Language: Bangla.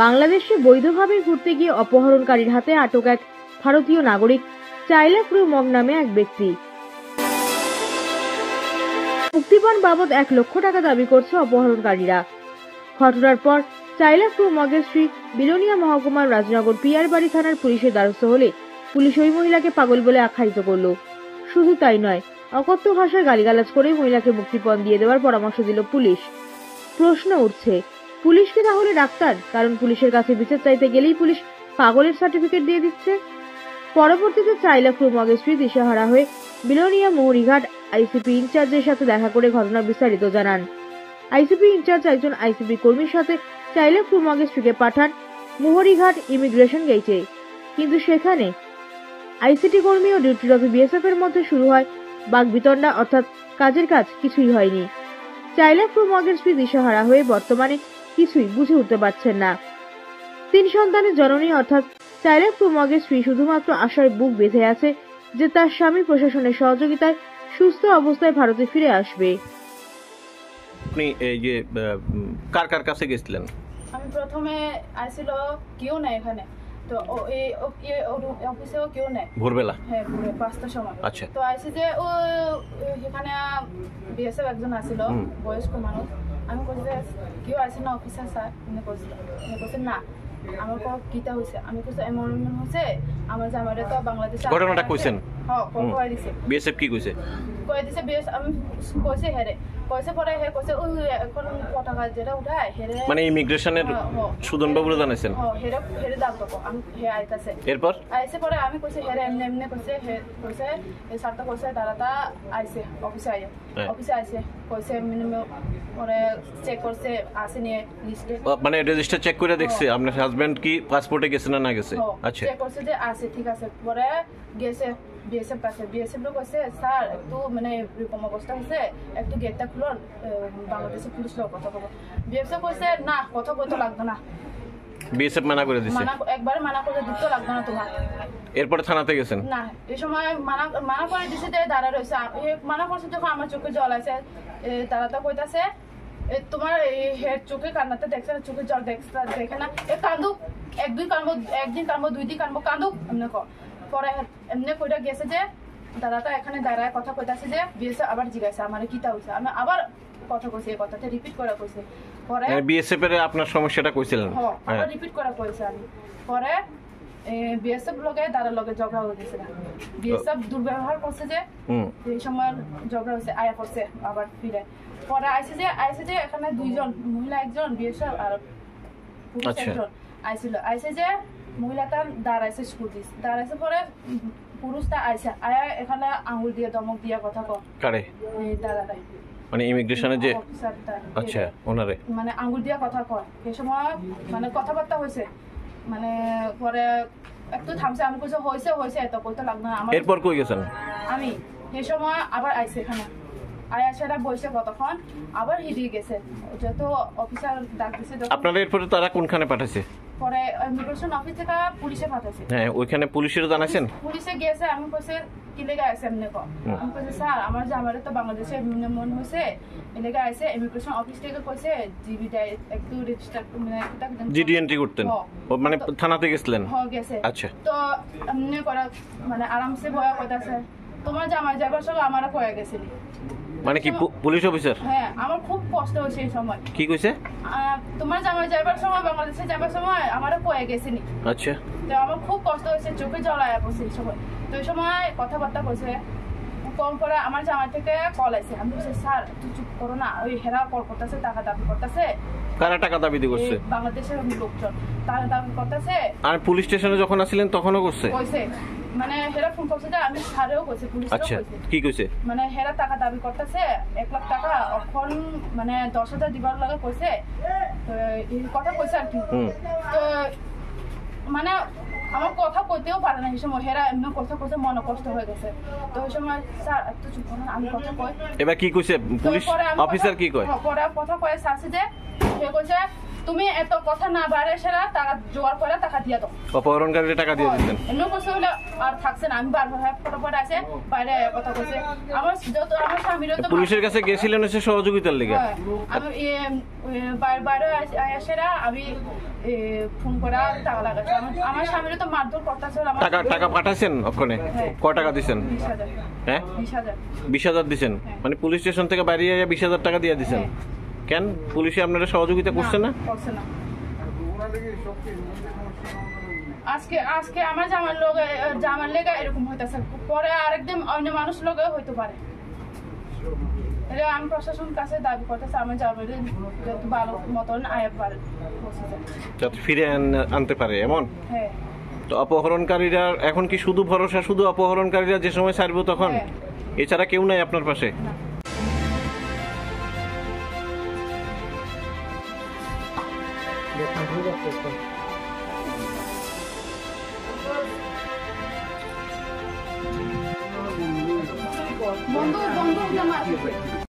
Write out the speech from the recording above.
বাংলাদেশে বৈধভাবে ঘুরতে গিয়ে অপহরণকারীর হাতে আটক এক ভারতীয় নাগরিক চাইলা ফ্রু মগ নামে এক ব্যক্তি। মুক্তিপণ বাবদ 1 লক্ষ টাকা দাবি করছে অপহরণকারীরা। ঘটনার পর চাইলা ফ্রু মগের স্ত্রী বিলোনিয়া মহকুমার রাজনগর পিয়ারবাড়ি থানার পুলিশের দ্বারস্থ হলে পুলিশ ওই মহিলাকে পাগল বলে আখ্যায়িত করল। শুধু তাই নয়, অকথ্য ভাষায় গালিগালাজ করে মহিলাকে মুক্তিপণ দিয়ে দেওয়ার পরামর্শ দিল পুলিশ। প্রশ্ন উঠছে, পুলিশ কি তাহলে ডাক্তার? কারণ পুলিশের কাছে বিচার চাইতে গেলেই পুলিশ পাগলের সার্টিফিকেট দিয়ে দিচ্ছে। পরবর্তীতে চাইলা ফ্রু মগের স্ত্রী দিশাহারা হয়ে বিলোনিয়া মুহুরীঘাট আইসিপি ইনচার্জের সাথে দেখা করে ঘটনার বিস্তারিত জানান। আইসিপি ইনচার্জ একজন আইসিপি কর্মীর সাথে চাইলা ফ্রু মগের স্ত্রীকে পাঠান মুহুরীঘাট ইমিগ্রেশন গেটে, কিন্তু সেখানে আইসিটি কর্মী ও ডিউটিরত বিএসএফ এর মধ্যে শুরু হয় বাকবিতণ্ডা, অর্থাৎ কাজের কাজ কিছুই হয়নি। চাইলা ফ্রু মগের স্ত্রী দিশাহারা হয়ে বর্তমানে কিছুই বুঝে উঠতে পারছেন না। 3 সন্তানের জননী অর্থাৎ চাইলা ফ্রু মগের স্ত্রী শুধুমাত্র আশায় বুক বেঁধে আছে যে তার স্বামী প্রশাসনের সহযোগিতায় সুস্থ অবস্থায় ভারতে ফিরে আসবে। আপনি এই যে কার কার কাছে গেছিলেন? আমি প্রথমে আইছিল কেউ নাই এখানে, তো এই অফিসেও কেউ নাই। ভোরবেলা? হ্যাঁ, ভোরে 5টার সময়। আচ্ছা। তো আইসি যে ও এখানে বিএসএফ একজন আসছিল, বয়স্ক মানুষ। আমি কইছি যে কেউ আসে না অফিসার স্যার, উনি কইছে না আমার কিতা হয়েছে। আমি কইছি এমন হয়েছে আমার জামাইরে তো বাংলাদেশে ঘটনাটা কইছেন? হ্যাঁ, কই দিছে। বিএসএফ কি কইছে? কই দিছে বিএস আমি কইছি হেরে কইছে, পরে হে কইছে ওই এখন পতাকা যেটা উঠায় হেরে মানে ইমিগ্রেশনের সুদন বাবুরে জানাইছেন? হ্যাঁ, হেরে দাম তো আমি হে আইতাছে। এরপর আইছে পরে আমি কইছি হেরে এমনি কইছে হে কইছে এই সারটা কইছে দাদাটা আইছে অফিসে আইছে কইছে মিনিমাম পরে চেক করছে আসে নিয়ে লিস্টে, মানে রেজিস্টার চেক করে দেখছে আপনার হাজবেন্ড কি পাসপোর্টে গেছে না গেছে? আচ্ছা, চেক করছে যে আছে, ঠিক আছে। পরে গেছে বিএসএফ কাছে, বিএসএফ লোক কইছে স্যার একটু মানে এরকম অবস্থা হয়েছে, একটু গেটটা খুলো, বাংলাদেশের পুলিশ লোক কথা বলবো। বিএসএফ কইছে না কথা বলতে লাগবে না। বিএসএফ মানা করে দিছে? একবার মানা করে দিতে লাগবে না তোমার। এরপরে থানাতে গেছেন? না, এই সময় মানা করে দিছে যে দাঁড়া রয়েছে। মানা করছে যখন আমার চোখে জল আছে, দাঁড়াতে কইতাছে তোমার হেড চোখে কান্নাতে দেখছে না, চোখে জল দেখে না, কান্দুক একদিন কানবো 2 দিন কানবো কান্দুক এমনি কর। পরে এমনি কইটা গেছে যে দাদাটা এখানে দাঁড়ায় কথা কইতাছে যে বিএসএ আবার জিজ্ঞাসা আমার কিতা হয়েছে। আমি আবার কথা কইছি, এই কথাটা রিপিট করা কইছে। পরে বিএসএফ এর আপনার সমস্যাটা কইছিলেন? হ্যাঁ, আবার রিপিট করা কইছে। আমি পরে বিএসএফ লগে দাদার লগে ঝগড়া হয়ে গেছে। বিএসএফ দুর্ব্যবহার করছে যে এই সময় ঝগড়া হয়েছে, আয়া করছে আবার ফিরে। পরে আইসে যে এখানে 2 জন মহিলা, একজন বিএসএফ আর পুরুষ একজন আইসে যে মহিলাটা দাঁড়াইছে স্কুটি দাঁড়াইছে। পরে পুরুষটা আয়া এখানে আঙুল দিয়ে ধমক দিয়ে কথা কয় কারে? দাদাটাই, মানে ইমিগ্রেশনের যে আচ্ছা ওনারে মানে আঙুল দিয়ে কথা কয়। এই সময় মানে কথাবার্তা হয়েছে, মানে পরে একটু থামছে। আমি কইছে হয়েছে এত কইতে লাগবে না। এরপর কই গেছেন? আমি এই সময় আবার আইছে এখানে, আয়া সেটা বসে কতক্ষণ আবার হিরিয়ে গেছে, যত অফিসার ডাক দিছে। আপনারা এরপরে তারা কোনখানে পাঠাইছে? পরে ইমিগ্রেশন অফিস থেকে পুলিশে পাঠাইছে। হ্যাঁ, ওইখানে পুলিশেরও জানাইছেন? পুলিশে গেছে। আমি কইছে কি লেগে আইছে এমনি কো। আমি কইছে স্যার আমার জামাইরে তো বাংলাদেশে মন হইছে, এই লেগে আইছে। ইমিগ্রেশন অফিস থেকে কইছে জিবি দাই একটু রেজিস্টার মানে জিডি এন্ট্রি করতেন। ও মানে থানাতে গেছিলেন? হ্যাঁ, গেছে। আচ্ছা, তো এমনি করা মানে আরামসে বয়া কইতাছে তোমার জামাই যাবার সময় আমারও কয়ে গেছিল। মানে কি পুলিশ অফিসার? হ্যাঁ, আমার খুব কষ্ট হয়েছে এই সময়। কি কইছে? তোমার জামাই যাবার সময় বাংলাদেশে যাবার সময় আমারও কয়ে গেছিনি। আচ্ছা, তো আমার খুব কষ্ট হয়েছে, চোখে জল আয়া পড়ছে এই সময়। তো এই সময় কথাবার্তা কইছে কম করে। আমার জামাই থেকে কল আছে। আমি বলছি স্যার তুই চুপ করো না, ওই হেরা কল করতেছে, টাকা দাবি করতেছে। কারা টাকা দাবি করছে? বাংলাদেশের লোকজন টাকা দাবি করতেছে। আর পুলিশ স্টেশনে যখন আসছিলেন তখনও করছে? কইছে মানে হেরা ফোন করছে যে আমি স্যারেও কইছে, পুলিশও কইছে। আচ্ছা, কি কইছে? মানে হেরা টাকা দাবি করতেছে 1 লাখ টাকা, এখন মানে 10,000 দিবার লাগে কইছে। তো এই কথা কইছে আর কি। তো মানে আমার কথা কইতেও পারে না এই সময়। হেরা এমনি কথা কইছে, মনে কষ্ট হয়ে গেছে। তো ওই সময় স্যার একটু চুপ করুন, আমি কথা কই। এবার কি কইছে পুলিশ অফিসার? কি কয়? পরে কথা কয় সাসি যে হে কইছে তুমি এত কথা না বাড়ে সেরা টাকা জোগাড় করে টাকা দিয়ে দাও। অপহরণকারীরা টাকা দিয়ে দিচ্ছেন? এমনি বসে হলে আর থাকছে না। আমি বারবার ফটো ফটো আছে বাইরে কথা বলছে আমার যত আমার স্বামীরও তো পুলিশের কাছে গেছিলেন হচ্ছে সহযোগিতার লেগে? হ্যাঁ, আমি বাইরে সেরা আমি ফোন করা টাকা লাগাচ্ছে। আমার স্বামীরও তো মারধর করতেছে। টাকা টাকা পাঠাইছেন ওখানে? কয় টাকা দিচ্ছেন? 20,000। হ্যাঁ 20,000। 20,000 দিচ্ছেন? মানে পুলিশ স্টেশন থেকে বাইরে 20,000 টাকা দিয়ে দিচ্ছেন? কেন পুলিশে আপনারা সহযোগিতা করছে না? করছে না। আজকে আমার জামার লেগে এরকম হইতেছে, পরে আরেকদিন অন্য মানুষ লোকে হইতে পারে। এটা আমি প্রশাসন কাছে দাবি করতেছি আমার জামার যত ভালো মতন আয় পারে যাতে ফিরে আনতে পারে এমন। হ্যাঁ। তো অপহরণকারীরা এখন কি শুধু ভরসা শুধু অপহরণকারীরা যে সময় ছাড়বে তখন? হ্যাঁ। এছাড়া কেউ নাই আপনার পাশে? বন্ধু